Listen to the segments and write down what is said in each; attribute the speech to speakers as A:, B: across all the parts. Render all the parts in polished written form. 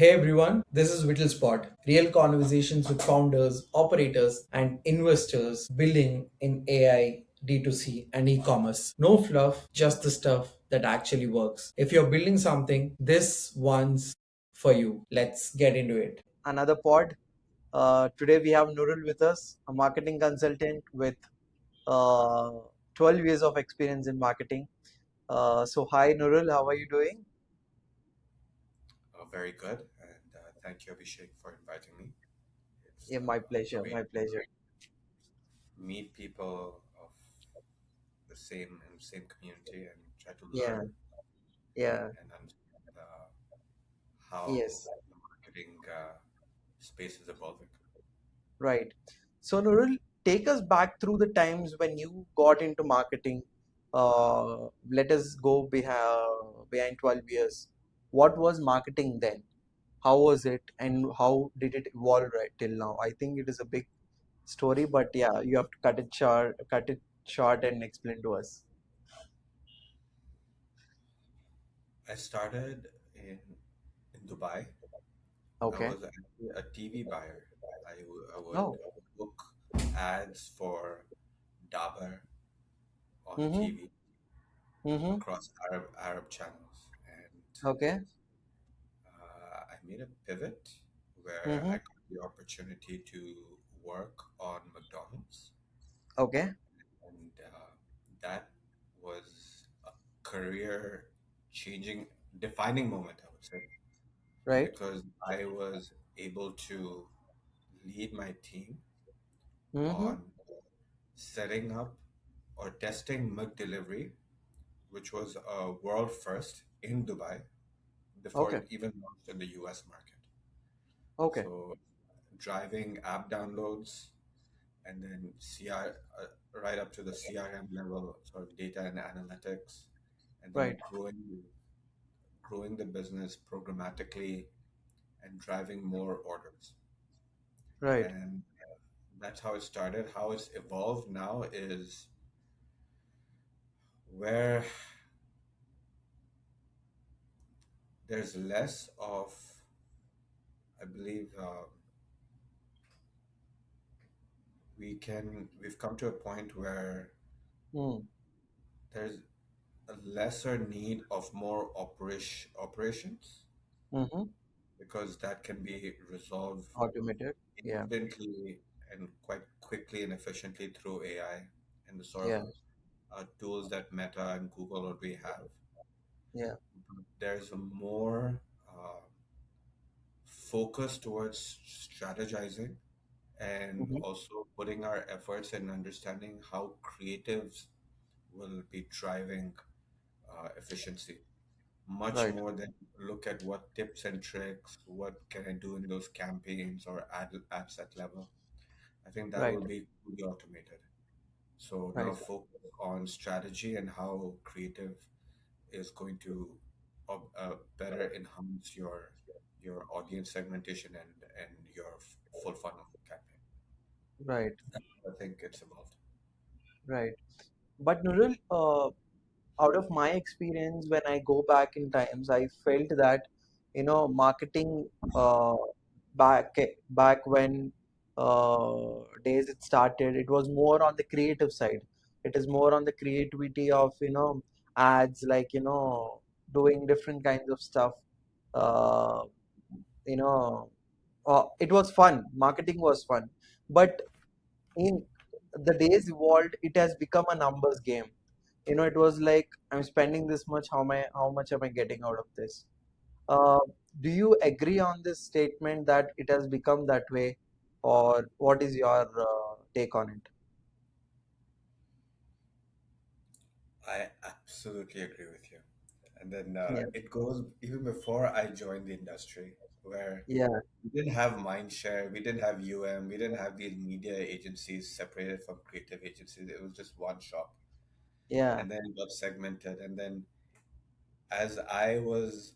A: Hey everyone, this is Whittle Spot. Real conversations with founders, operators, and investors building in AI, D2C, and e commerce. No fluff, just the stuff that actually works. If you're building something, this one's for you. Let's get into it.
B: Another pod. Today we have Nurul with us, a marketing consultant with uh, 12 years of experience in marketing. So, hi Nurul, how are you doing?
C: Very good, and thank you, Abhishek, for inviting me. It's
B: Yeah, my pleasure,
C: great
B: my pleasure.
C: to meet people of the same community and try to
B: Yeah,
C: learn
B: yeah,
C: and understand how
B: yes,
C: the marketing space is evolving.
B: right. So, Nurul, take us back through the times when you got into marketing. Let us go behind 12 years. What was marketing then? How was it, and how did it evolve right till now? I think it is a big story, but yeah, you have to cut it short and explain to us.
C: I started in Dubai. I
B: Okay.
C: was actually a TV buyer. I would
B: Oh.
C: book ads for Dabur on
B: Mm-hmm.
C: TV
B: Mm-hmm.
C: across Arab channels, and
B: Okay.
C: I made a pivot where I
B: Mm-hmm.
C: got the opportunity to work on McDonald's,
B: Okay.
C: and that was a career changing, defining moment, I would say,
B: Right.
C: because I was able to lead my team
B: Mm-hmm.
C: on setting up or testing McDelivery, which was a world first in Dubai before
B: Okay.
C: it even launched in the US market.
B: Okay.
C: So driving app downloads and then right up to the CRM level, sort of data and analytics, and then
B: Right.
C: growing the business programmatically and driving more orders.
B: Right.
C: And that's how it started. How it's evolved now is where there's less of, I believe, we've come to a point where
B: Mm.
C: there's a lesser need of more operations
B: Mm-hmm.
C: because that can be resolved
B: Automated. Yeah.
C: instantly and quite quickly and efficiently through AI and the sort of
B: Yeah.
C: tools that Meta and Google already have.
B: Yeah.
C: There's a more focus towards strategizing and
B: Mm-hmm.
C: also putting our efforts in understanding how creatives will be driving efficiency much
B: Right.
C: more than look at what tips and tricks, what can I do in those campaigns or ad set level. I think that
B: Right.
C: will be fully automated. So now
B: Right.
C: focus on strategy and how creative is going to better enhance your audience segmentation and your full funnel campaign.
B: Right.
C: I think it's evolved.
B: Right. But Nurul, out of my experience, when I go back in times, I felt that, marketing back when days it started, it was more on the creative side. It is more on the creativity of, ads, like, doing different kinds of stuff. Uh, you know, it was fun. Marketing was fun. But in the days evolved, it has become a numbers game. It was like, I'm spending this much, how much am I getting out of this? uh, do you agree on this statement that it has become that way, or what is your take on it?
C: I absolutely agree with you. And then
B: Yeah,
C: it goes even before I joined the industry, where
B: yeah,
C: we didn't have Mindshare, we didn't have we didn't have these media agencies separated from creative agencies. It was just one shop.
B: yeah.
C: And then it got segmented. And then as I was,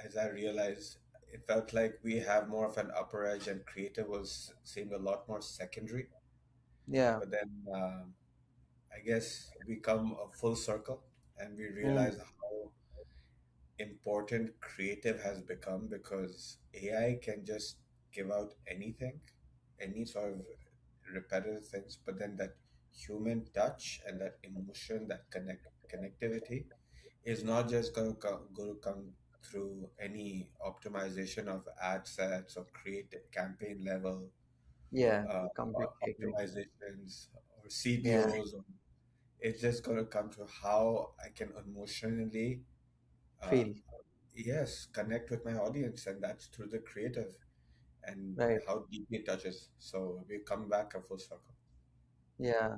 C: as I realized, it felt like we have more of an upper edge and creative was seemed a lot more secondary.
B: Yeah.
C: But then I guess we come a full circle and we
B: Mm,
C: realize how important creative has become, because AI can just give out anything, any sort of repetitive things, but then that human touch and that emotion, that connectivity is not just going to come through any optimization of ad sets or create campaign level
B: Yeah, completely agree.
C: optimizations or
B: Yeah,
C: CBOs. It's just going to come to how I can emotionally, uh,
B: feel.
C: yes, connect with my audience, and that's through the creative and
B: Right.
C: how deeply it touches. So we come back a full circle.
B: Yeah,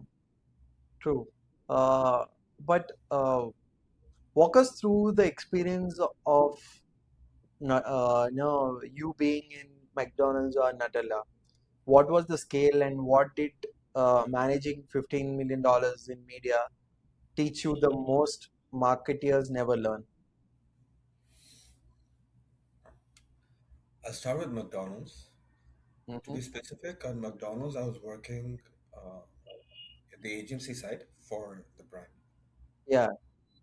B: true. Uh, but walk us through the experience of no, you being in McDonald's or Nutella. What was the scale and what did managing $15 million in media teach you the most marketeers never learn?
C: I'll start with McDonald's. To
B: Hmm.
C: be specific, on McDonald's, I was working at the agency side for the brand.
B: Yeah,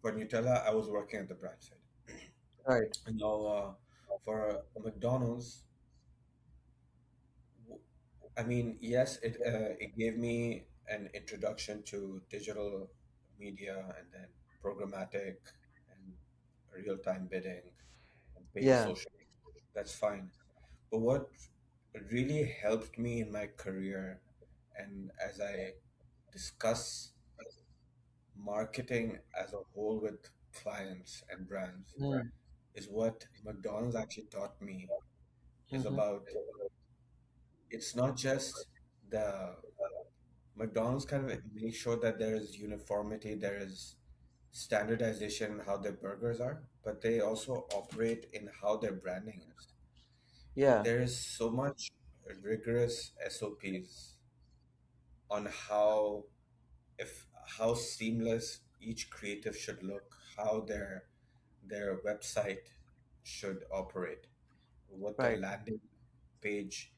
C: For Nutella, I was working at the brand side.
B: right.
C: And now, for McDonald's, w- I mean, yes, it gave me an introduction to digital media and then programmatic and real-time bidding and paid
B: Yeah.
C: social. That's fine. But what really helped me in my career, and as I discuss marketing as a whole with clients and brands,
B: Mm.
C: is what McDonald's actually taught me is
B: Hmm.
C: about, it's not just the McDonald's kind of make sure that there is uniformity, there is standardization in how their burgers are, but they also operate in how their branding is.
B: Yeah,
C: There is so much rigorous SOPs on how, if how seamless each creative should look, how their website should operate, what the
B: right,
C: landing page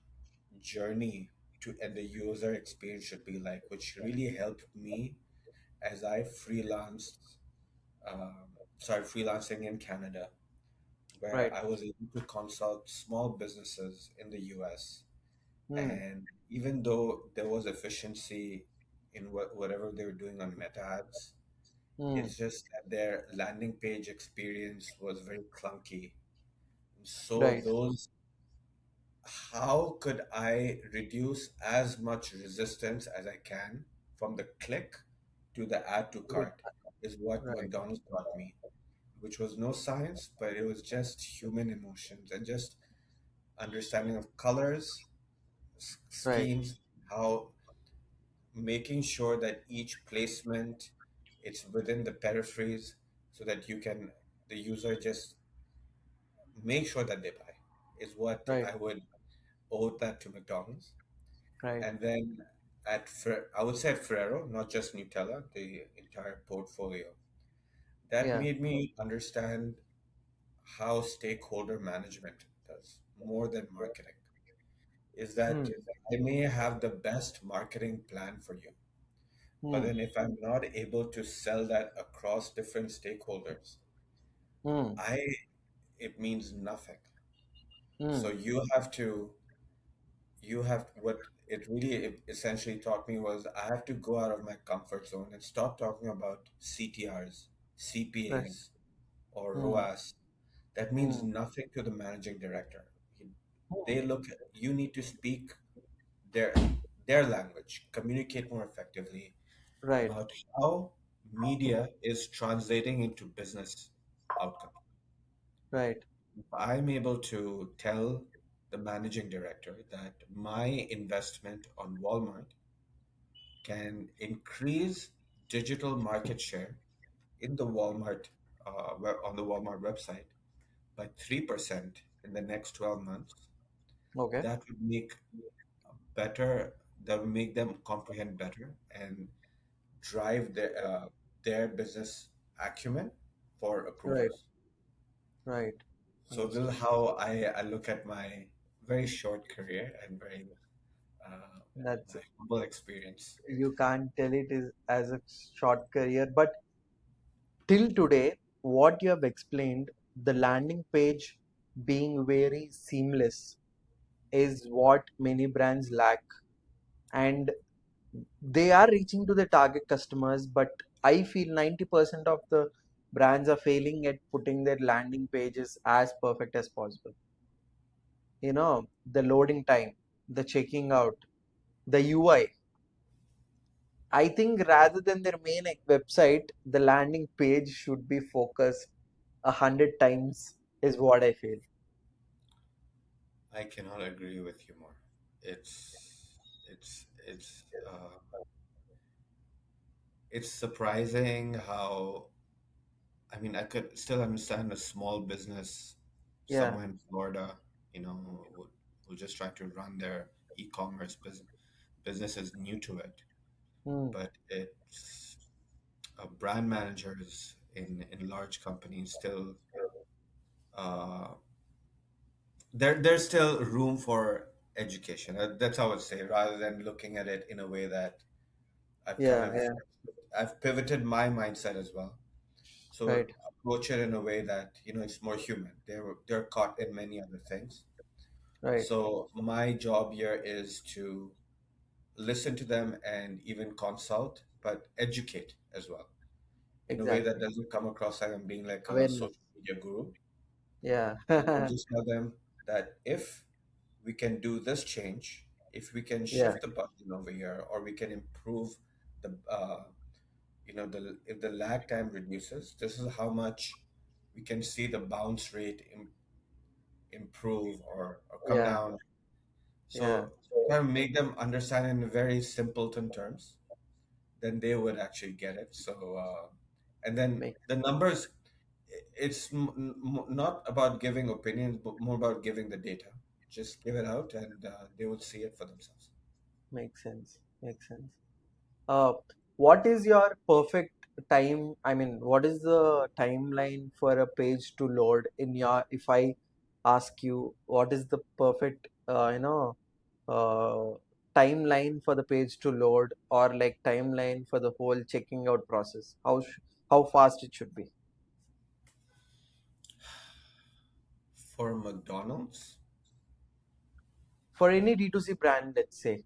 C: journey to and the user experience should be like, which really helped me as I started freelancing in Canada, where
B: right.
C: I was able to consult small businesses in the US.
B: Mm.
C: And even though there was efficiency in whatever they were doing on meta ads,
B: Mm.
C: it's just that their landing page experience was very clunky. So
B: Right,
C: those, how could I reduce as much resistance as I can from the click to the add to cart is what
B: right,
C: McDonald's taught me, which was no science, but it was just human emotions and just understanding of colors,
B: right,
C: schemes, how making sure that each placement it's within the peripheries so that you can the user just make sure that they buy is what
B: right,
C: I would owe that to McDonald's.
B: right.
C: And then I would say at Ferrero, not just Nutella, the entire portfolio. That
B: Yeah.
C: made me understand how stakeholder management does more than marketing. Is that
B: Mm.
C: I may have the best marketing plan for you, but
B: Mm.
C: then if I'm not able to sell that across different stakeholders,
B: Mm.
C: I it means nothing. So
B: Mm.
C: you have what it really essentially taught me was I have to go out of my comfort zone and stop talking about CTRs,
B: Right.
C: CPAs, or
B: Mm.
C: ROAS. That means
B: Mm.
C: nothing to the managing director.
B: Mm.
C: They look at, you need to speak their their language, communicate more effectively
B: Right,
C: about how media is translating into business outcomes.
B: right,
C: If I'm able to tell the managing director that my investment on Walmart can increase digital market share in the Walmart on the Walmart website by 3% in the next 12 months,
B: okay,
C: that would make better that would make them comprehend better and drive their business acumen for
B: right,
C: approvals.
B: right.
C: So this
B: Understood.
C: is how I look at my very short career and very uh,
B: That's
C: my humble experience.
B: you can't tell it is as a short career, but till today, what you have explained. the landing page being very seamless is what many brands lack. And they are reaching to the target customers, but I feel 90% of the brands are failing at putting their landing pages as perfect as possible. The loading time, the checking out, the UI. I think rather than their main website, the landing page should be focused 100 times, is what I feel.
C: I cannot agree with you more. It's it's surprising how, I mean, I could still understand a small business
B: Yeah.
C: somewhere in Florida, who just try to run their e-commerce business is new to it,
B: Hmm.
C: but it's brand managers in large companies still, uh, there's still room for education. That's how I would say, rather than looking at it in a way that I've kind
B: Yeah.
C: of
B: Yeah.
C: I've pivoted my mindset as well. So
B: Right.
C: approach it in a way that it's more human. They're caught in many other things.
B: Right.
C: So my job here is to listen to them and even consult, but educate as well in a way that
B: Exactly.
C: doesn't come across like I'm being like a
B: Awareness.
C: social media guru.
B: Yeah.
C: I just tell them that if we can do this change, if we can
B: Yeah.
C: shift the button over here, or we can improve the if the lag time reduces, this is how much we can see the bounce rate improve or come
B: Yeah.
C: down.
B: Yeah.
C: So kind of make them understand in very simpleton terms, then they would actually get it. So and then
B: Make
C: the numbers, it's not about giving opinions, but more about giving the data. Just give it out, and they will see it for themselves.
B: Makes sense. Makes sense. Uh, what is your perfect time? I mean, what is the timeline for a page to load in your, if I ask you, what is the perfect, timeline for the page to load, or like timeline for the whole checking out process? How fast it should be
C: For McDonald's,
B: for any D2C brand, let's say.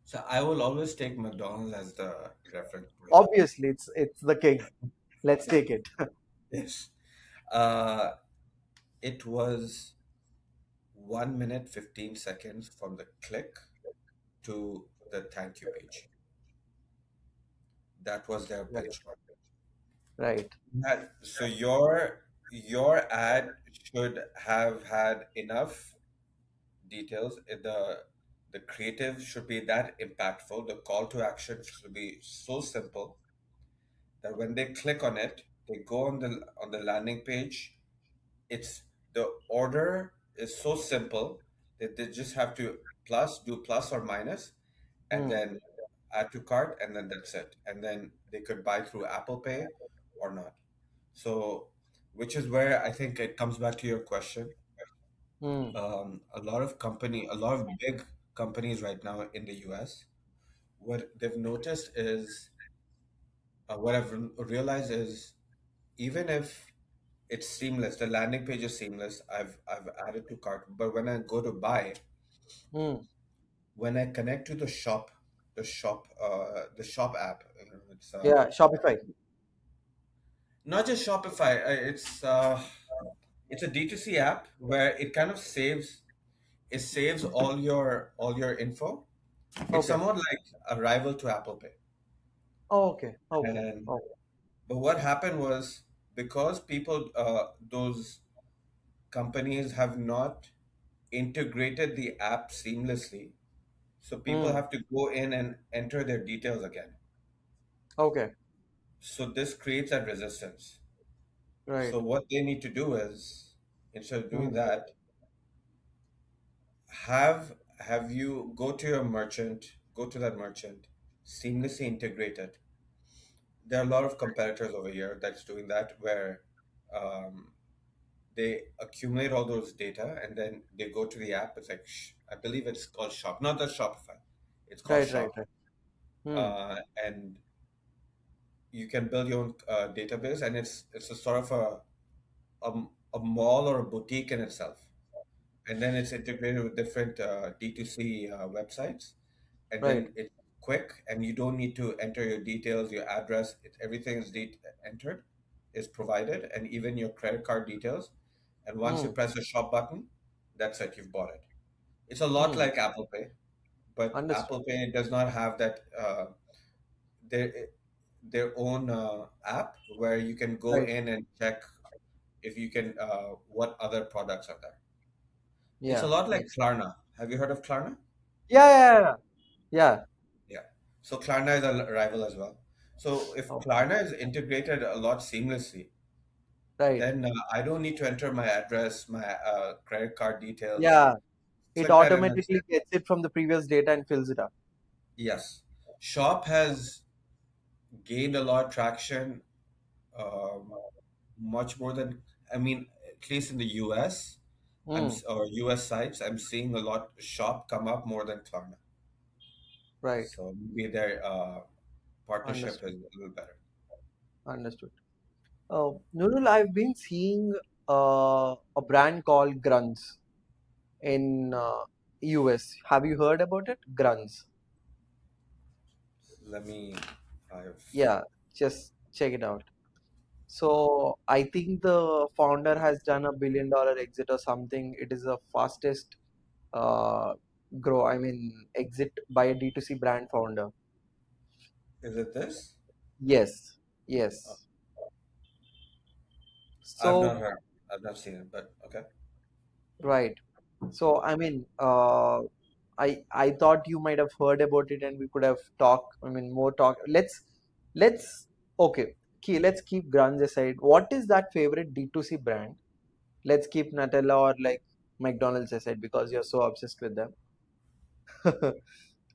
C: so I will always take McDonald's as the reference point.
B: Obviously, it's the king. Let's take it.
C: Yes. Uh, it was 1 minute 15 seconds from the click to the thank you page. That was their
B: Right.
C: benchmark.
B: Right.
C: So your ad should have had enough details. The creative should be that impactful. The call to action should be so simple that when they click on it, they go on the landing page. It's the order is so simple that they just have to do plus or minus, and
B: Hmm.
C: then add to cart, and then that's it. And then they could buy through Apple Pay or not. So, which is where I think it comes back to your question.
B: Hmm.
C: A lot of big companies right now in the US, what they've noticed is, what I've realized is, even if it's seamless, the landing page is seamless. I've added to cart, but when I go to buy,
B: Hmm.
C: when I connect to the shop app, it's
B: Yeah. Shopify.
C: not just Shopify. It's a D2C app where it kind of saves all your info. It's
B: Okay.
C: somewhat like a rival to Apple Pay.
B: Oh, okay. Okay.
C: And
B: Oh.
C: but what happened was, because people, those companies have not integrated the app seamlessly, so people
B: Hmm.
C: have to go in and enter their details again.
B: Okay.
C: So this creates that resistance.
B: Right.
C: So what they need to do is, instead of doing
B: Hmm.
C: that, have you go to that merchant, seamlessly integrate it. There are a lot of competitors over here that's doing that, where um, they accumulate all those data and then they go to the app. It's like I believe it's called Shop, not the Shopify. It's called
B: Right. Right.
C: Shop,
B: Right. Hmm.
C: and you can build your own database, and it's a sort of a mall or a boutique in itself, and then it's integrated with different D2C websites, and
B: Right.
C: then it's quick, and you don't need to enter your details, your address. Everything is entered, is provided, and even your credit card details. And once you
B: Hmm.
C: press the shop button, that's it. You've bought it. It's a lot
B: Hmm.
C: like Apple Pay, but
B: Understood.
C: Apple Pay does not have that their their own app where you can go
B: Right.
C: in and check if you can what other products are there. It's a
B: Yeah.
C: lot like
B: Makes sense.
C: Klarna. Have you heard of Klarna?
B: Yeah. Yeah. Yeah. Yeah.
C: Yeah. So Klarna is a rival as well. So if
B: Oh,
C: Klarna is integrated a lot seamlessly,
B: right.
C: then I don't need to enter my address, my credit card details.
B: Yeah. It
C: Click that and then
B: automatically gets it from the previous data and fills it up.
C: yes. Shop has gained a lot of traction, um, much more than I mean, at least in the US,
B: Hmm.
C: or US sites, I'm seeing a lot Shop come up more than Klarna.
B: Right.
C: So maybe their partnership
B: Understood.
C: is a little better.
B: Understood. Nurul, I've been seeing a brand called Gruns in US. Have you heard about it? Gruns.
C: Let me. I've.
B: Yeah, just check it out. So I think the founder has done $1 billion exit or something. It is the fastest uh, I mean, exit by a D2C brand founder.
C: Is it this?
B: Yes,
C: Uh,
B: yes.
C: I've
B: So,
C: not heard. I've not seen it, but okay.
B: right. So, I mean, I thought you might have heard about it and we could have talked, I mean, more talk. Let's okay. Let's keep grunge aside. What is that favorite D2C brand? Let's keep Nutella or like McDonald's aside because you're so obsessed with them.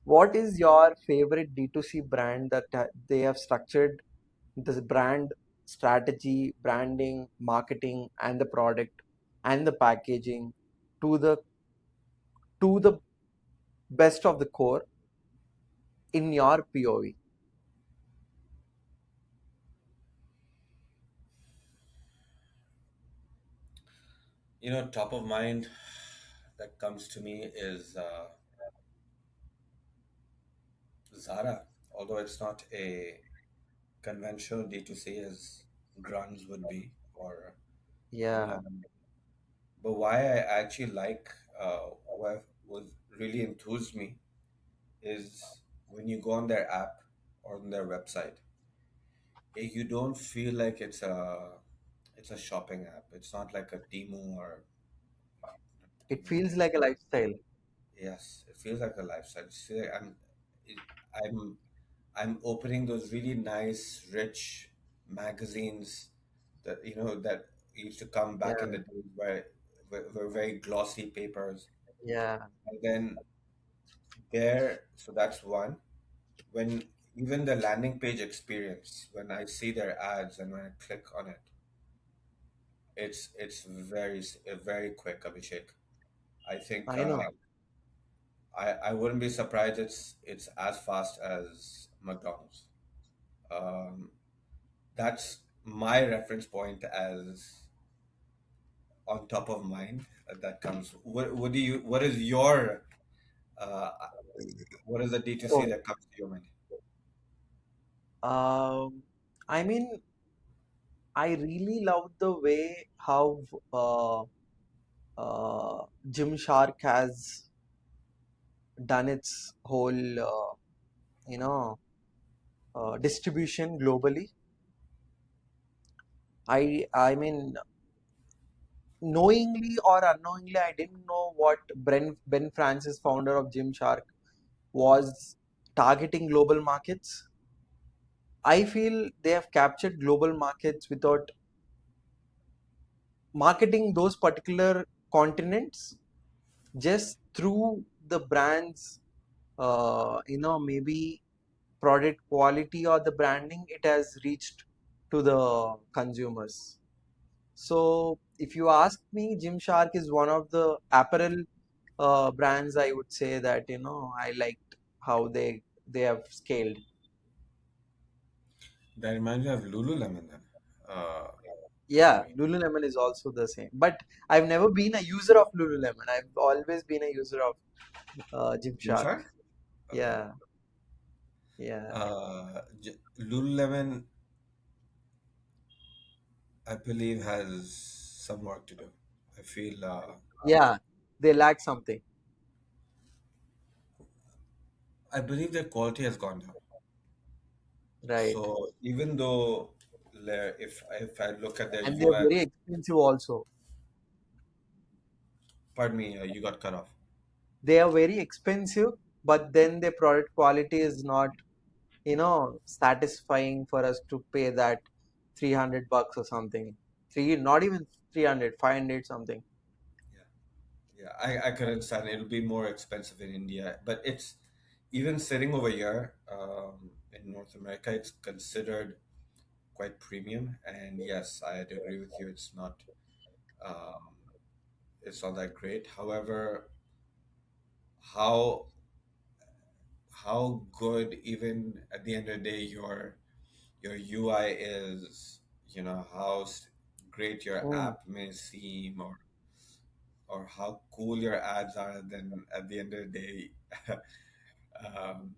B: What is your favorite D2C brand that they have structured this brand strategy, branding, marketing, and the product and the packaging to the best of the core in your POV?
C: Top of mind that comes to me is Zara, although it's not a conventional D2C as Grunge would be, or any
B: Yeah,
C: other. But why I actually like what was really enthused me is when you go on their app or on their website, you don't feel like it's a shopping app. It's not like a Temu or
B: it
C: Temu.
B: feels like a lifestyle.
C: Yes, it feels like a lifestyle. See, it, I'm, I'm opening those really nice, rich magazines that that used to come back in
B: Yeah,
C: the days where were very glossy papers,
B: yeah.
C: and then so that's one. When even the landing page experience, when I see their ads and when I click on it, it's very quick, Abhishek. I think
B: I know.
C: I wouldn't be surprised it's as fast as McDonald's. Um, that's my reference point as on top of mind that comes. What is your uh, what is the D2C
B: Oh,
C: that comes to your mind?
B: I mean, I really love the way how Gymshark has done its whole, you know, distribution globally. I mean, knowingly or unknowingly, I didn't know what Ben Francis, founder of Gymshark, was targeting global markets. I feel they have captured global markets without marketing those particular continents just through the brand's, maybe product quality or the branding, it has reached to the consumers. So if you ask me, Gymshark is one of the apparel brands I would say that I liked how they have scaled.
C: That reminds me of Lululemon then. Uh, I
B: Yeah,
C: mean,
B: Lululemon is also the same. But I've never been a user of Lululemon. I've always been a user of Gymshark.
C: Gymshark? Okay.
B: Yeah, yeah,
C: Lululemon, I believe, has some work to do. I feel,
B: yeah. They lack something,
C: I believe their quality has gone down.
B: right?
C: So even though, if I look at their
B: And they're very
C: UX,
B: expensive also.
C: pardon me, you got cut off.
B: They are very expensive, but then their product quality is not, satisfying for us to pay that 300 bucks or something. Not even 300, 500 something.
C: Yeah, yeah, I could understand it'll be more expensive in India, but it's even sitting over here in North America, it's considered quite premium. And yes, I'd agree with you. Um, it's not that great. However, how how good, even at the end of the day, your UI is, how great your
B: Mm.
C: app may seem, or how cool your ads are, then at the end of the day, um,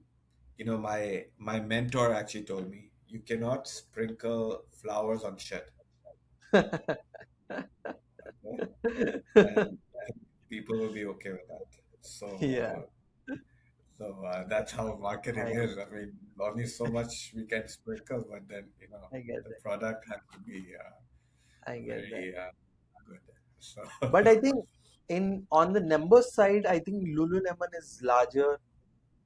C: my mentor actually told me you cannot sprinkle flowers on shit. Okay? And I think people will be okay with that. So,
B: Yeah,
C: that's how marketing
B: I
C: is. I mean, only so much we can sprinkle, but then
B: I get
C: the
B: that.
C: product has to be
B: I get that.
C: very good. So,
B: But I think in on the numbers side, I think Lululemon is larger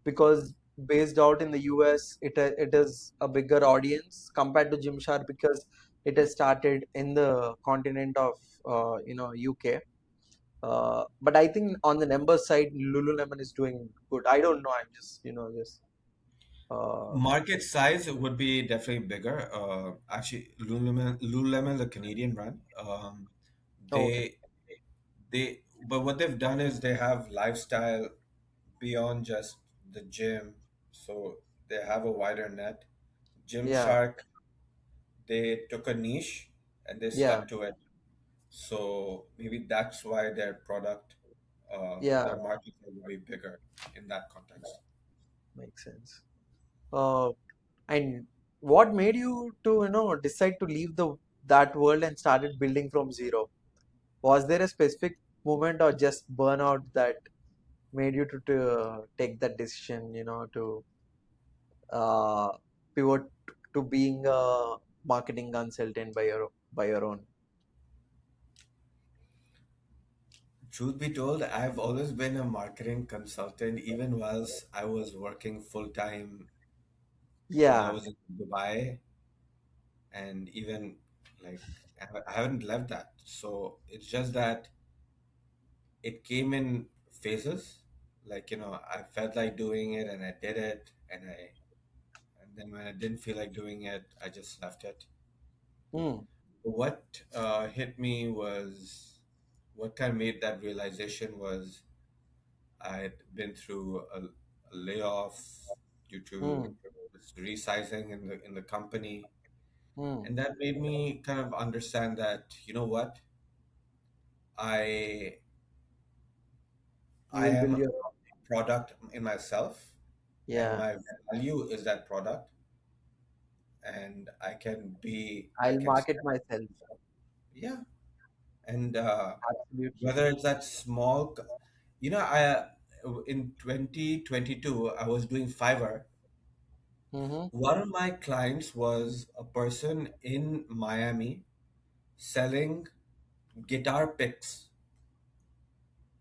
B: because based out in the US, it is a bigger audience compared to Gymshark because it has started in the continent of UK. But I think on the numbers side, Lululemon is doing good. I don't know. I'm just just uh,
C: market size would be definitely bigger. Actually, Lululemon is a Canadian brand.
B: okay.
C: They but what they've done is they have lifestyle beyond just the gym, so they have a wider net.
B: Yeah,
C: Gymshark, they took a niche and they
B: yeah,
C: stuck to it. So maybe that's why
B: yeah.
C: their market will be bigger in that context.
B: Makes sense. Uh, and what made you to decide to leave the that world and started building from zero? Was there a specific moment or just burnout that made you to take that decision, to uh, pivot to being a marketing consultant by your own?
C: Truth be told, I've always been a marketing consultant, even whilst I was working full time when I
B: Yeah,
C: was in Dubai, and even like I haven't left that. So it's just that it came in phases. Like, I felt like doing it and I did it, and then when I didn't feel like doing it, I just left it.
B: mm,
C: What hit me was what kind of made that realization was I had been through a layoff due to
B: mm,
C: this resizing in the company,
B: mm.
C: and that made me kind of understand that, what, I
B: You
C: I
B: will
C: am
B: build
C: a
B: your
C: product in myself, and
B: yeah.
C: my value is that product, and I
B: I'll
C: can
B: market
C: stand,
B: myself.
C: yeah, and
B: Absolutely.
C: whether it's that small, I in 2022 I was doing Fiverr.
B: Mm-hmm.
C: One of my clients was a person in Miami selling guitar picks.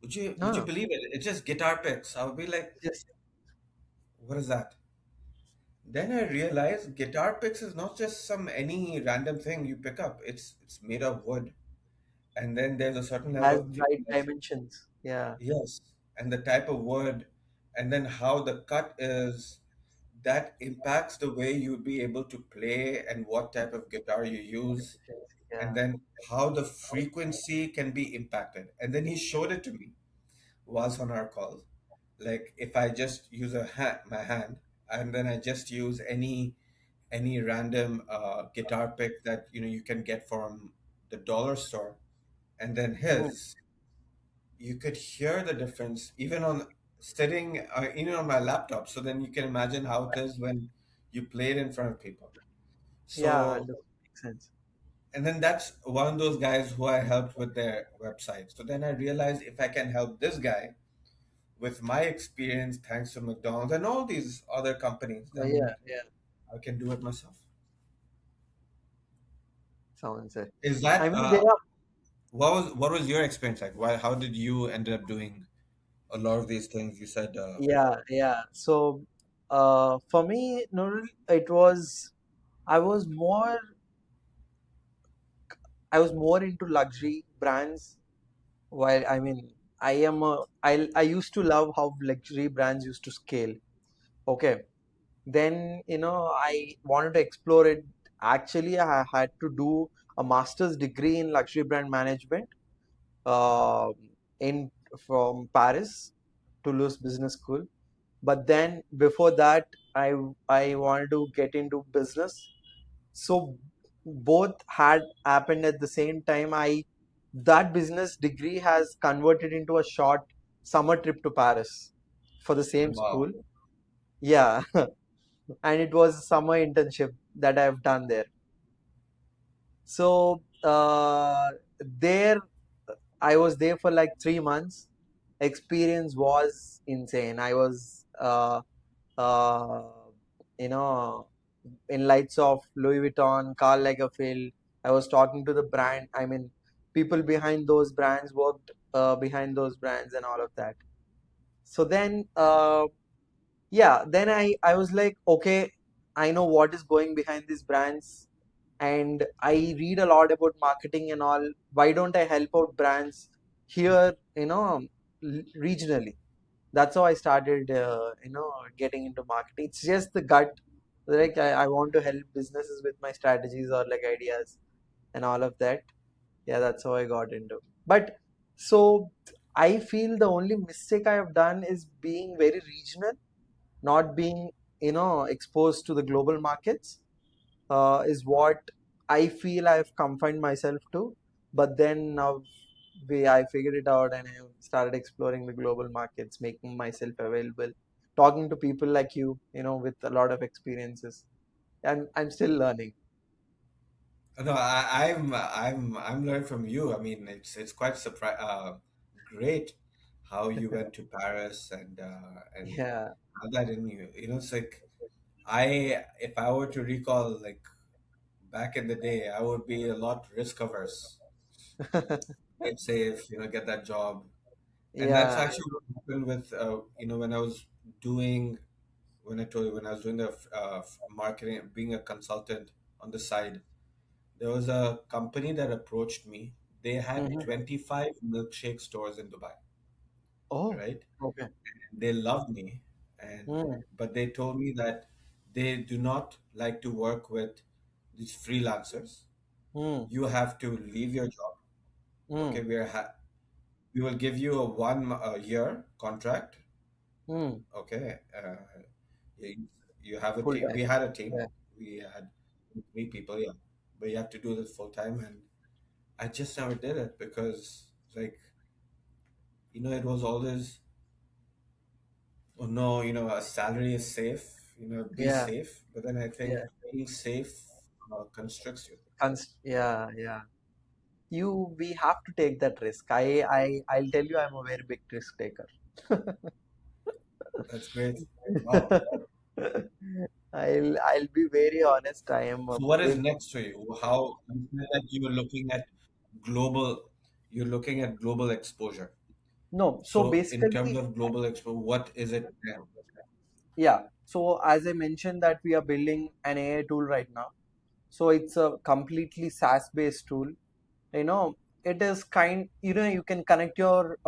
C: Would you
B: No,
C: believe it? It's just guitar picks. I would be like,
B: just
C: what is that? Then I realized guitar picks is not just some any random thing you pick up. It's made of wood. And then there's a certain
B: it
C: level
B: has
C: of
B: right
C: thickness.
B: dimensions. Yeah.
C: Yes. And the type of wood, and then how the cut is, that impacts the way you'd be able to play and what type of guitar you use, and
B: Yeah.
C: then how the frequency can be impacted. And then he showed it to me whilst on our call. Like if I just use my hand, and then I just use any random guitar pick that you can get from the dollar store, and then
B: mm,
C: his, you could hear the difference even on sitting on my laptop. So then you can imagine how it is when you play it in front of people.
B: yeah,
C: So,
B: makes sense.
C: and then that's one of those guys who I helped with their website. So then I realized if I can help this guy with my experience, thanks to McDonald's and all these other companies, then
B: Yeah, yeah,
C: I can do it myself.
B: sounds it.
C: Is
B: I
C: that
B: mean, there are,
C: what was your experience like? Why How did you end up doing a lot of these things? You said,
B: yeah, yeah. So, for me, Nurul, it was, I was more, I was more into luxury brands. While I mean, I used to love how luxury brands used to scale. Okay, then I wanted to explore it. Actually, I had to do a master's degree in luxury brand management, uh, in from Paris, Toulouse Business School. But then before that, I wanted to get into business. So both had happened at the same time. I That business degree has converted into a short summer trip to Paris for the same
C: wow.
B: school. Yeah, and it was a summer internship that I've done there. So there I was there for like 3 months. Experience was insane. I was uh, you know in lights of Louis Vuitton, Karl Lagerfeld. I was talking to the brand. I mean, people behind those brands worked behind those brands and all of that. So then, yeah, then I was like, okay, I know what is going behind these brands, and I read a lot about marketing and all. Why don't I help out brands here, regionally? That's how I started, getting into marketing. It's just the gut. Like I want to help businesses with my strategies or like ideas and all of that. Yeah, that's how I got into. But so I feel the only mistake I have done is being very regional, not being, exposed to the global markets, is what I feel I've confined myself to. But then now I figured it out and I started exploring the global markets, making myself available, talking to people like you, with a lot of experiences. I'm still learning.
C: No, I'm learning from you. I mean, it's quite great how you went to Paris and
B: Yeah.
C: have that in you. It's like I if I were to recall like back in the day, I would be a lot risk averse. Play it safe, get that job, and that's
B: Yeah.
C: actually what happened with when I was doing when I told you when I was doing the marketing, being a consultant on the side. There was a company that approached me. They had
B: Hmm.
C: 25 milkshake stores in Dubai,
B: Oh,
C: right?
B: okay.
C: They loved me, and
B: Mm,
C: but they told me that they do not like to work with these freelancers.
B: mm,
C: You have to leave your job. Okay,
B: mm,
C: we will give you a year contract.
B: mm.
C: Okay, you, you have a
B: Full
C: team.
B: time.
C: We had a team.
B: Yeah.
C: We had 3 people. Yeah, but you have to do this full time, and I just never did it because like it was always, oh no, a salary is safe, be
B: Yeah.
C: safe. But then I think
B: Yeah.
C: being safe constricts you.
B: Yeah. Yeah. We have to take that risk. I'll tell you, I'm a very big risk taker.
C: That's great. Wow.
B: I'll be very honest. I am a
C: So what is
B: big
C: next for you? How you said that global, you're looking at global exposure.
B: no. So
C: So in terms
B: basically,
C: of global exposure, what is it?
B: yeah. So as I mentioned that we are building an AI tool right now. So it's a completely SaaS based tool. you know it is you can connect your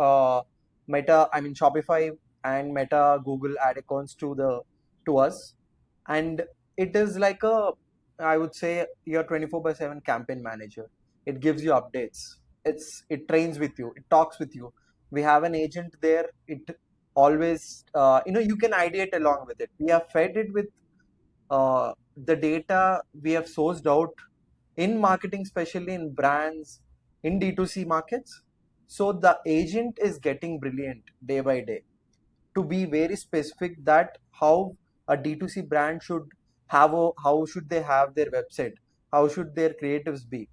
B: Meta, I mean Shopify and Meta Google ad accounts to us, and it is like a, I would say, your 24/7 campaign manager. It gives you updates. It trains with you, it talks with you. We have an agent there. It always, you can ideate along with it. We have fed it with the data we have sourced out in marketing, especially in brands, in D2C markets. So the agent is getting brilliant day by day to be very specific that how a D2C brand should have how should they have their website, how should their creatives be,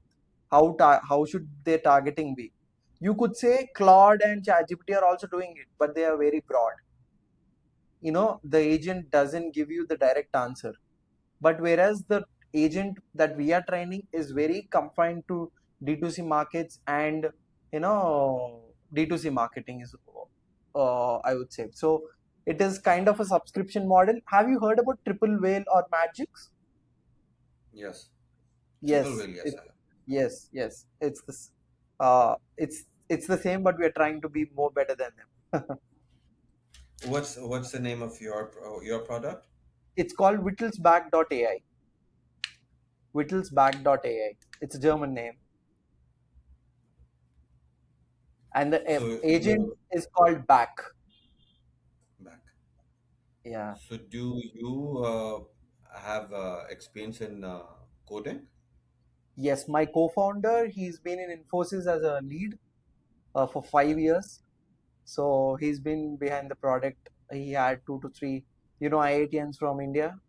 B: how should their targeting be. You could say Claude and ChatGPT are also doing it, but they are very broad. The agent doesn't give you the direct answer, but whereas the agent that we are training is very confined to D2C markets and D2C marketing is I would say. So it is kind of a subscription model. Have you heard about Triple Whale or Magix?
C: Yes. Triple
B: Yes,
C: whale, yes, I have.
B: yes. It's the same, but we are trying to be more better than them.
C: What's the name of your product?
B: It's called Wittelsbach.ai. Wittelsbach.ai. It's a German name, and the
C: So
B: agent
C: you
B: is called Back.
C: back.
B: Yeah.
C: So do you have experience in coding?
B: Yes, my co-founder, he's been in Infosys as a lead for 5 years. So he's been behind the product. He had two to three, IITians from India.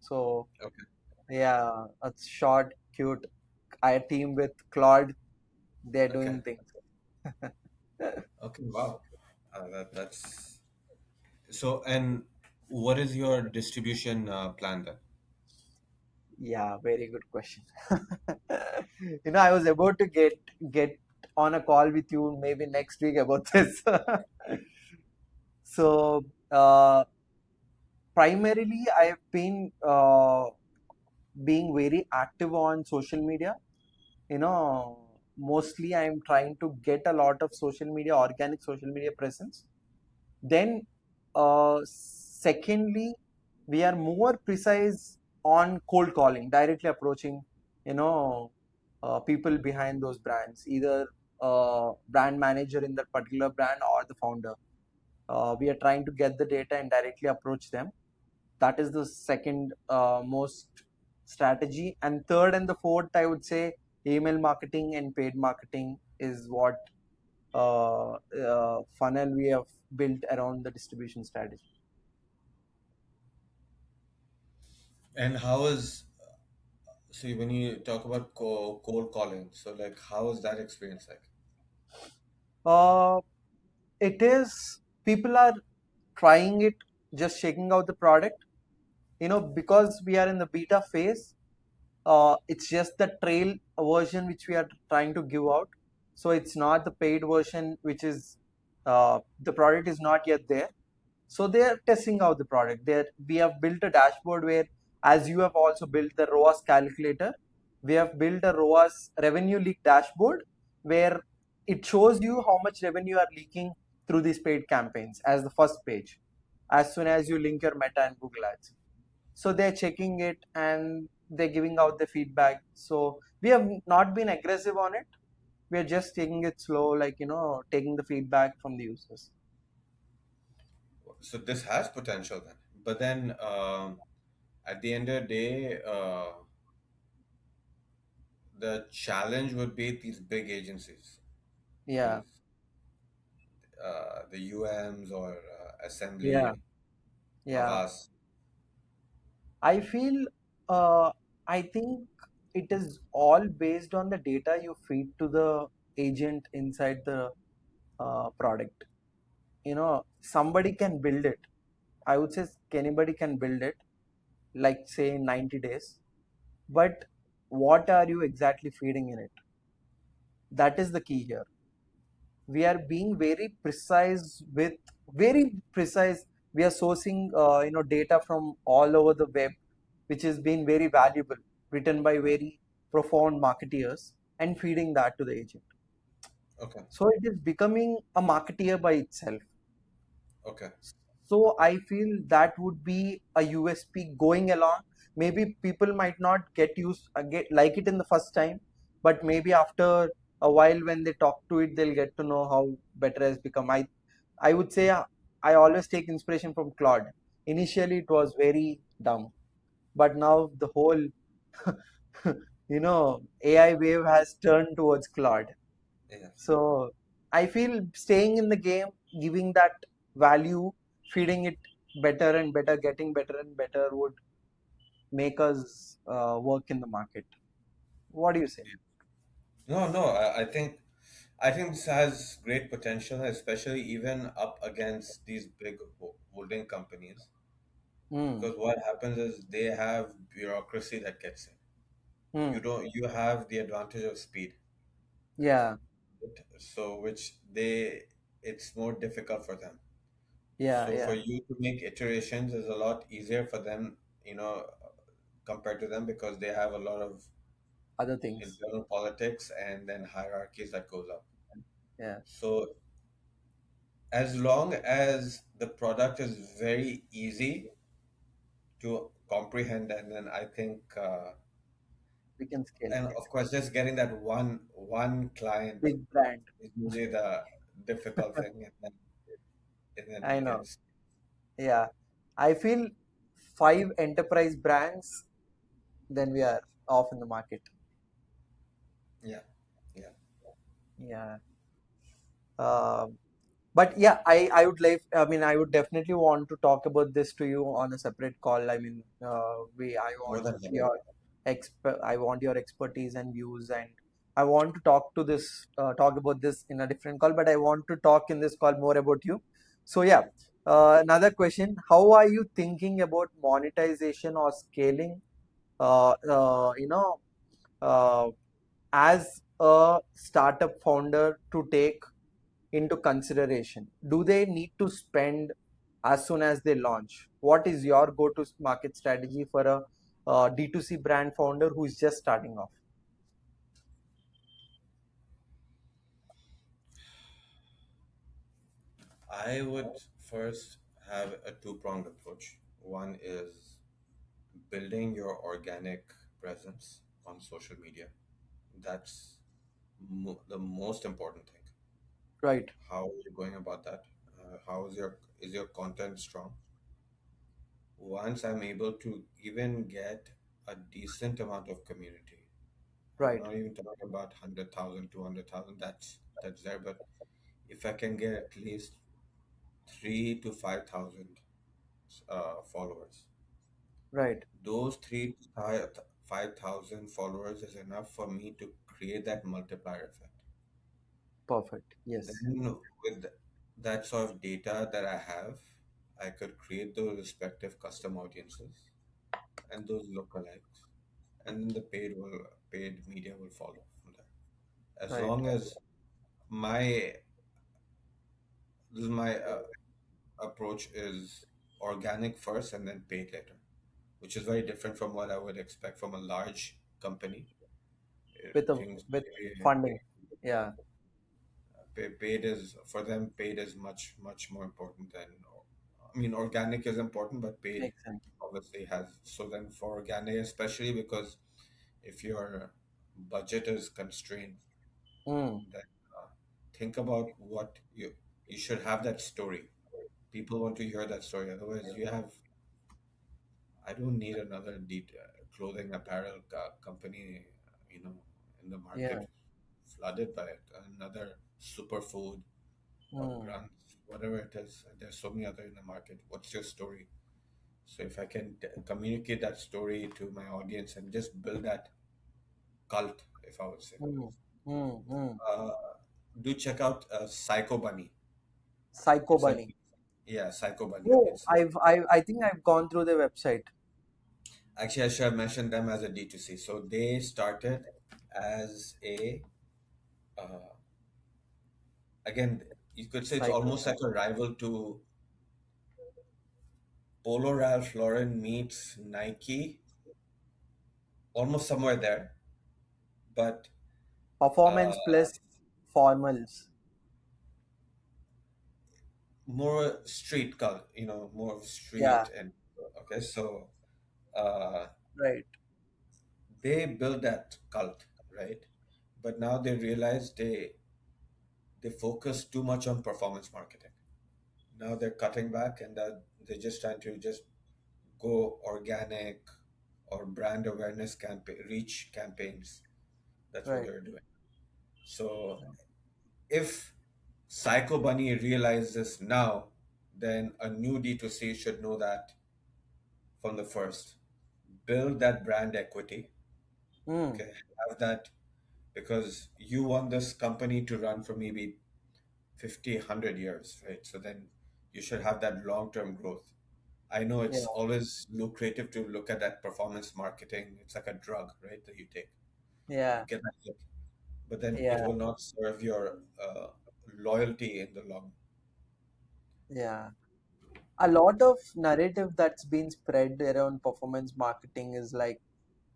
B: So
C: Okay.
B: yeah, a short, cute. I team with Claude. They're
C: Okay.
B: doing things.
C: Okay. Wow. That's so. And what is your distribution plan then?
B: Yeah, very good question. I was about to get on a call with you maybe next week about this. So primarily, I have been being very active on social media. Mostly I'm trying to get a lot of social media, organic social media presence. Then, secondly, we are more precise on cold calling, directly approaching, people behind those brands, either brand manager in that particular brand or the founder. We are trying to get the data and directly approach them. That is the second most strategy. And third and the fourth, I would say, email marketing and paid marketing is what funnel we have built around the distribution strategy.
C: And how is so when you talk about cold calling, so like how is that experience like?
B: Uh, it is people are trying it, just checking out the product. Because we are in the beta phase, it's just the trail version which we are trying to give out. So it's not the paid version, which is the product is not yet there. So they are testing out the product. We have built a dashboard where, as you have also built the ROAS calculator, we have built a ROAS revenue leak dashboard where it shows you how much revenue are leaking through these paid campaigns as the first page, as soon as you link your Meta and Google Ads. So they're checking it and they're giving out the feedback. So we have not been aggressive on it. We are just taking it slow, like, taking the feedback from the users.
C: So this has potential then. But then at the end of the day, the challenge would be these big agencies,
B: Yeah,
C: these the UMs or
B: yeah,
C: Assembly,
B: yeah.
C: Havas.
B: I feel, uh, I think it is all based on the data you feed to the agent inside the product. Somebody can build it. I would say anybody can build it, like say in 90 days. But what are you exactly feeding in it? That is the key here. We are being very precise. We are sourcing data from all over the web, which has been very valuable, written by very profound marketeers, and feeding that to the agent.
C: Okay,
B: So it is becoming a marketeer by itself.
C: okay.
B: So I feel that would be a USP going along. Maybe people might not get like it in the first time, but maybe after a while when they talk to it, they'll get to know how better has become. I would say I always take inspiration from Claude. Initially, it was very dumb. but now the whole AI wave has turned towards Claude.
C: Yeah.
B: So I feel staying in the game, giving that value, feeding it better and better, getting better and better would make us work in the market. What do you say?
C: No, no, I think this has great potential, especially even up against these big holding companies.
B: Hmm.
C: Because what happens is they have bureaucracy that gets in.
B: Hmm.
C: You have the advantage of speed.
B: Yeah.
C: So which they it's more difficult for them.
B: Yeah.
C: So for
B: Yeah.
C: you to make iterations is a lot easier for them, compared to them because they have a lot of
B: Other things.
C: internal politics and then hierarchies that goes up.
B: Yeah.
C: So as long as the product is very easy to comprehend, and then I think,
B: We can scale.
C: and of course, just getting that one client
B: Big brand.
C: is usually the difficult thing, and then
B: I
C: you can,
B: know. Yeah. I feel five enterprise brands, then we are off in the market.
C: yeah, yeah,
B: Yeah. Um, but yeah, I would like, I mean, I would definitely want to talk about this to you on a separate call. I mean, I
C: more
B: want
C: than happy.
B: your I want your expertise and views, and I want to talk about this in a different call, but I want to talk in this call more about you. So yeah, another question: how are you thinking about monetization or scaling? You know, uh, as a startup founder to take into consideration? Do they need to spend as soon as they launch? What is your go-to market strategy for a D2C brand founder who is just starting off?
C: I would first have a two-pronged approach. One is building your organic presence on social media. That's the most important thing.
B: Right,
C: How are you going about that? How is your content strong? Once I'm able to even get a decent amount of community, I'm
B: right,
C: not even talking about 100,000, 200,000. That's there, but if I can get at least 3 to 5,000 followers,
B: right.
C: those 5,000 followers is enough for me to create that multiplier effect.
B: Perfect. Yes.
C: Then with that sort of data that I have, I could create those respective custom audiences and those lookalikes, and then the paid media will follow from there. As
B: Right,
C: long as my this is my approach is organic first and then paid later, which is very different from what I would expect from a large company. Things
B: with
C: maybe
B: funding. Yeah,
C: paid is for them. Paid is much more important than. I mean, organic is important, but paid
B: makes sense.
C: obviously has. So then for organic, especially because if your budget is constrained,
B: Mm,
C: then think about what you should have that story. People want to hear that story. Otherwise, you have. I don't need another clothing apparel company, you know, in the
B: yeah.
C: market flooded by it. Another superfood or
B: Mm,
C: grants, whatever it is. There's so many other in the market. What's your story? So if I can communicate that story to my audience and just build that cult, if I would say,
B: mm, mm.
C: uh, do check out Psycho Bunny.
B: Psycho
C: It's a
B: Bunny.
C: Yeah, Psycho Bunny.
B: Oh,
C: It's
B: I think I've gone through the website.
C: actually I should have mentioned them as a D2C. So they started as a uh, again, you could say it's
B: Psycho.
C: almost like a rival to Polo Ralph Lauren meets Nike, almost somewhere there, but uh,
B: Performance plus formals.
C: more street cult, more of
B: Yeah,
C: street and okay. So uh,
B: right.
C: they built that cult, right? But now they realize they focus too much on performance marketing. Now they're cutting back and they're just trying to just go organic, or brand awareness campaign, reach campaigns. That's what
B: Right.
C: they're doing. So if Psycho Bunny realizes this now, then a new D2C should know that from the first. Build that brand equity.
B: Mm.
C: Okay, have that because you want this company to run for maybe 50, 100 years, right? So then you should have that long-term growth. I know
B: Yeah.
C: it's always lucrative to look at that performance marketing. It's like a drug, right, that you take. You
B: Yeah.
C: get that hit, but then
B: Yeah.
C: it will not serve your loyalty in the long.
B: Yeah. A lot of narrative that's been spread around performance marketing is like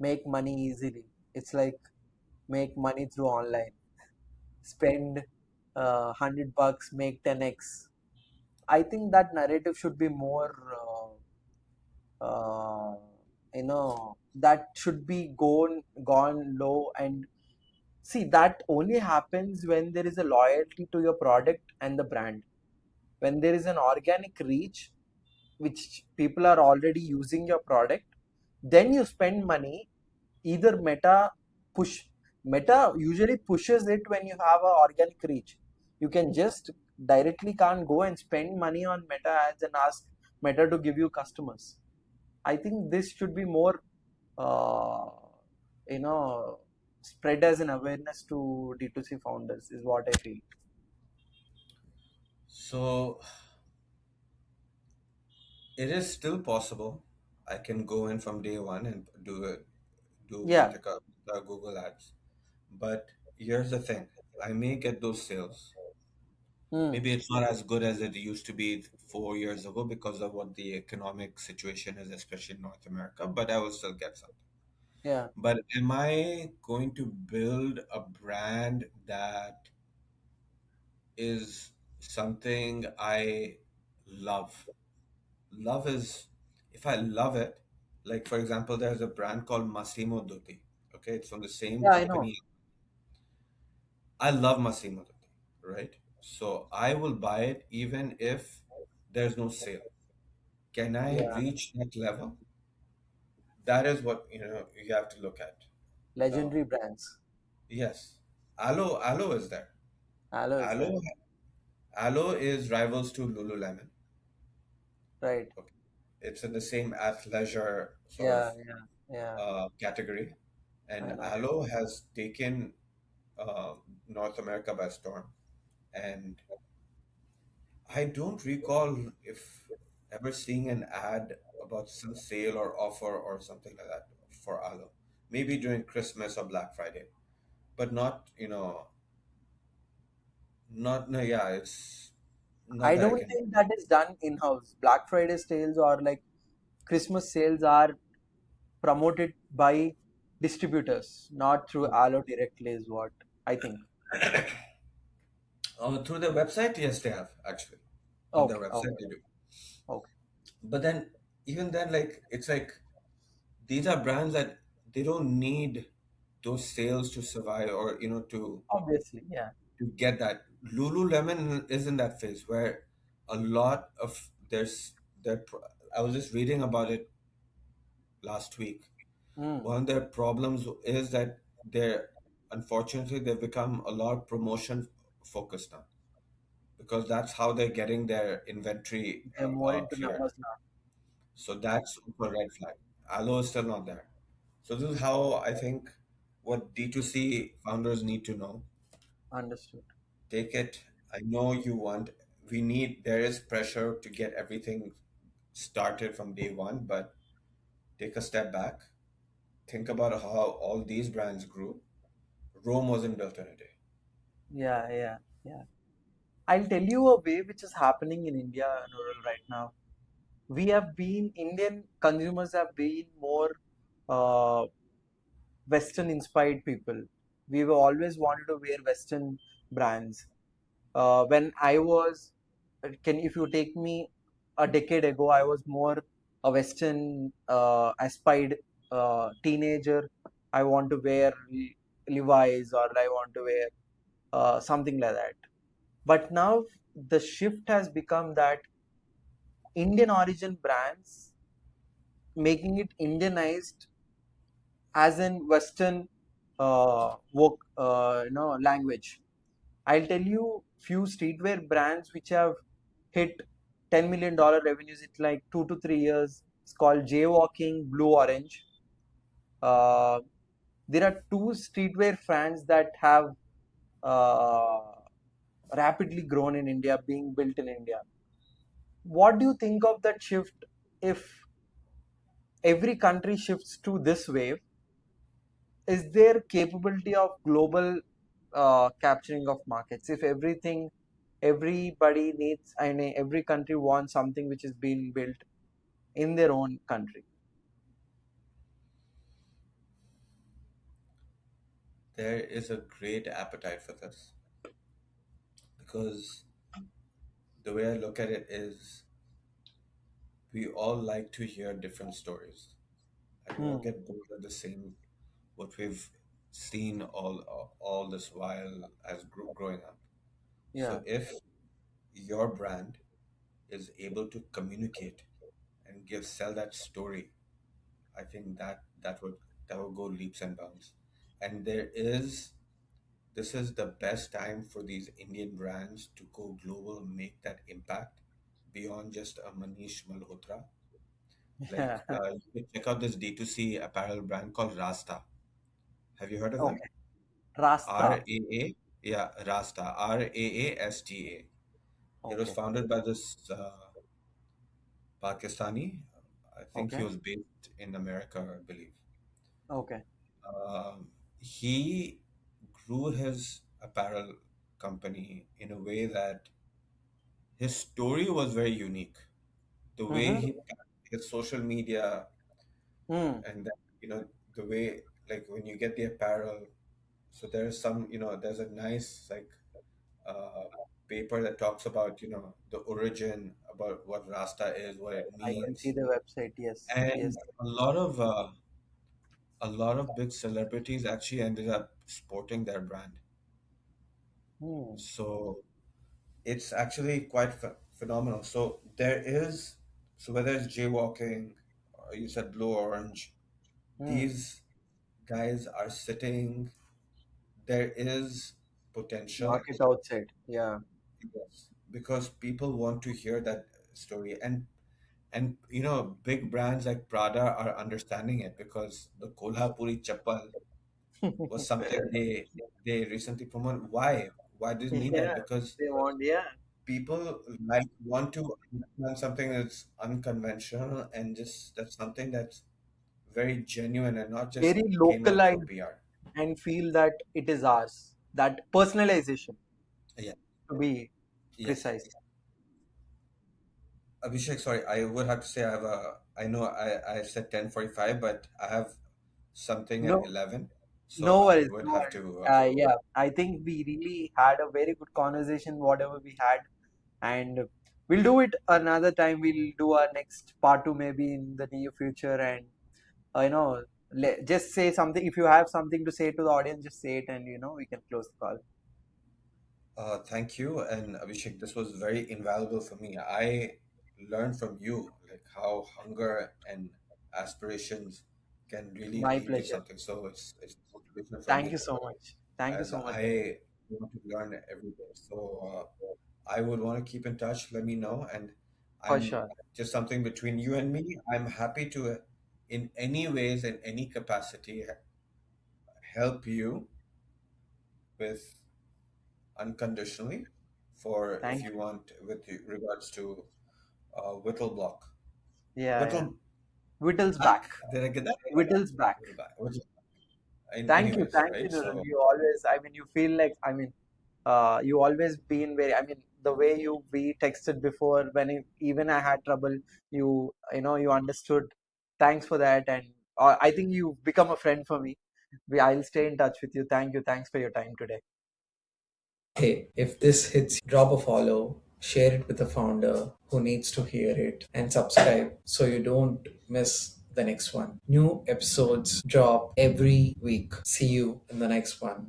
B: make money easily. It's like make money through online. Spend $100, make 10x. I think that narrative should be more, uh, that should be gone low. And see, that only happens when there is a loyalty to your product and the brand. When there is an organic reach, which people are already using your product, then you spend money. Either push meta usually pushes it when you have a organic reach. You can just directly can't go and spend money on meta ads and ask meta to give you customers. I think this should be more uh, you know spread as an awareness to D2C founders is what I feel.
C: So it is still possible. I can go in from day one and do
B: Yeah.
C: Meta Google ads. But here's the thing: I may get those sales.
B: Hmm.
C: Maybe it's not as good as it used to be 4 years ago because of what the economic situation is, especially in North America. But I will still get something.
B: Yeah.
C: But am I going to build a brand that is something I love? Love is, if I love it, like for example, there's a brand called Massimo Dutti. Okay, it's from the same
B: Yeah, I know.
C: company. I love Massimo Dutti, right? So I will buy it even if there's no sale. Can I
B: Yeah.
C: reach that level? That is what you have to look at.
B: Legendary brands.
C: Yes, Aloe is there.
B: Aloe is there.
C: Aloe Aloe is rivals to Lululemon.
B: Right.
C: Okay. It's in the same athleisure sort of
B: Yeah. Yeah. Yeah.
C: category,
B: I
C: and
B: know.
C: Aloe has taken uh, North America by storm. And I don't recall if ever seeing an ad about some sale or offer or something like that for Aloe. Maybe during Christmas or Black Friday, but not, not, no, yeah, it's not
B: I
C: that I
B: don't
C: can.
B: think that is done in-house. Black Friday sales or like Christmas sales are promoted by distributors, not through Alo directly, is what I think.
C: Through their website, yes, they have actually. On their
B: Okay,
C: website,
B: okay,
C: they do.
B: okay.
C: But then, even then, like, it's like these are brands that they don't need those sales to survive or,
B: Obviously, yeah.
C: to get that. Lululemon is in that phase where a lot of their I was just reading about it last week.
B: Mm,
C: One of their problems is that they're unfortunately they've become a lot promotion focused now because that's how they're getting their inventory
B: they're more into
C: cleared.
B: numbers now.
C: So that's a red flag. Aloe is still not there. So this is how I think what D2C founders need to know.
B: Understood.
C: Take it. I know you want, there is pressure to get everything started from day one, but take a step back. Think about how all these brands grew. Rome wasn't built in a day.
B: Yeah, yeah, yeah. I'll tell you a way which is happening in India, Nurul, right now. Indian consumers have been more uh, Western inspired people. We've always wanted to wear Western brands. When I was, can if you take me a decade ago, I was more a Western aspired teenager. I want to wear Levi's or I want to wear something like that. But now the shift has become that Indian origin brands making it Indianized. as in Western work, language. I'll tell you few streetwear brands which have hit $10 million revenues in like 2 to 3 years. It's called Jaywalking, Blue Orange. Uh, there are two streetwear brands that have uh, rapidly grown in India, being built in India. What do you think of that shift if every country shifts to this wave? Is there capability of global capturing of markets? If everybody needs, I mean, every country wants something which is being built in their own country.
C: There is a great appetite for this because the way I look at it is we all like to hear different stories and we all
B: Hmm.
C: get bored of the same what we've seen all this while as growing up.
B: Yeah.
C: So if your brand is able to communicate and give sell that story, I think that would go leaps and bounds. And this is the best time for these Indian brands to go global and make that impact beyond just a Manish Malhotra. Like
B: Yeah.
C: you can check out this D2C apparel brand called Rasta. Have you heard of them?
B: Okay. Rasta.
C: RAA, yeah, Rasta, RAASTA. It was
B: Okay.
C: founded by this Pakistani. I think he
B: Okay.
C: was based in America, I believe.
B: Okay.
C: He grew his apparel company in a way that his story was very unique. The way
B: Mm-hmm.
C: he his social media
B: Hmm.
C: and then, the way like when you get the apparel, so there's there's a nice like uh, paper that talks about the origin, about what Rasta is, what it
B: I can see
C: means,
B: the website. Yes.
C: and
B: Yes.
C: a lot of big celebrities actually ended up sporting their brand.
B: Hmm.
C: So it's actually quite phenomenal. So whether it's jaywalking, or you said blue orange,
B: Hmm.
C: these guys are sitting. There is potential.
B: Market outside. Yeah.
C: Yes, because people want to hear that story, and big brands like Prada are understanding it because the Kolhapuri chappal was something they recently promoted. Why do you need that?
B: Yeah.
C: Because
B: They want. Yeah.
C: people like want to understand something that's unconventional and just that's something that's very genuine and not just
B: Very
C: came out for
B: localized
C: PR.
B: and feel that it is ours. That personalization,
C: Yeah.
B: to be
C: Yes.
B: precise.
C: Abhishek, sorry, I would have to say I know I said 10:45, but I have something at
B: No,
C: 11, so
B: no
C: I
B: worries,
C: would
B: no
C: have
B: worries.
C: to
B: Yeah, I think we really had a very good conversation, whatever we had, and we'll do it another time. We'll do our next part two maybe in the near future, and you know, just say something. If you have something to say to the audience, just say it, and we can close the call.
C: thank you. And Abhishek, this was very invaluable for me. I learned from you like how hunger and aspirations can really
B: My
C: lead to
B: pleasure.
C: something. So it's motivation for
B: Thank you
C: me,
B: so much. Thank you
C: as
B: so much.
C: I want to learn every day. So I would want to keep in touch. Let me know, and
B: For
C: I'm
B: sure.
C: just something between you and me. I'm happy to, in any ways, in any capacity, help you with unconditionally for if
B: Thank
C: you
B: you.
C: want with regards to whittle block,
B: Yeah, yeah.
C: whittle
B: Whittle's back.
C: back. Did I get that?
B: Whittle's back.
C: Whittle back. Which, in anyways,
B: Thank you,
C: right?
B: Nurul.
C: So
B: You always, I mean, you feel like, I mean, you always been very, I mean, the way we texted before when even I had trouble, you understood. Thanks for that. And I think you've become a friend for me. I'll stay in touch with you. Thank you. Thanks for your time today.
A: Hey, if this hits, drop a follow, share it with a founder who needs to hear it, and subscribe so you don't miss the next one. New episodes drop every week. See you in the next one.